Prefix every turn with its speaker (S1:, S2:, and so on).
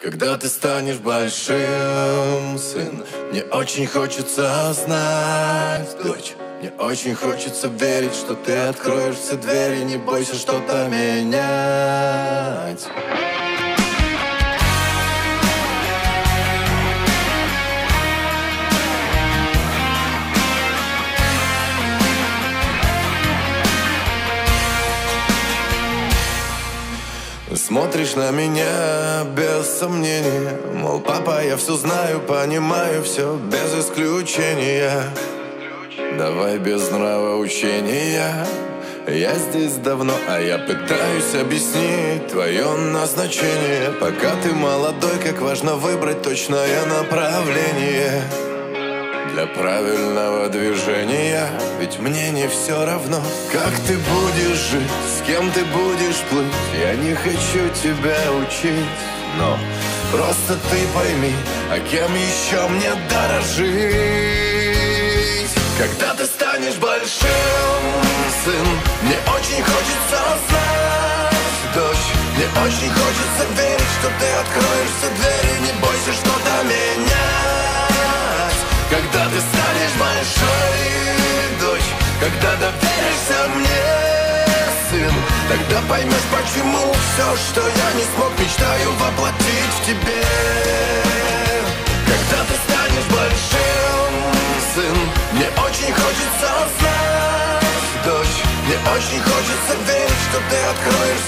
S1: Когда ты станешь большим, сын, мне очень хочется знать, дочь. Мне очень хочется верить, что ты откроешь все двери, не бойся что-то менять. Смотришь на меня без сомнения, мол, папа, я все знаю, понимаю все без исключения. Давай без нравоучения. Я здесь давно, а я пытаюсь объяснить твое назначение. Пока ты молодой, как важно выбрать точное направление для правильного движения. Ведь мне не все равно, как ты будешь жить, с кем ты будешь плыть. Я не хочу тебя учить, но просто ты пойми, а кем еще мне дорожить. Когда ты станешь большим, сын, мне очень хочется знать, дочь. Мне очень хочется верить, что ты откроешь все двери, не бойся что-то менять. Когда ты станешь большой, дочь, когда доверишься мне, сын, тогда поймешь, почему все, что я не смог, мечтаю воплотить в тебе. Когда ты станешь большим, сын, мне очень хочется знать, дочь. Мне очень хочется верить, что ты откроешь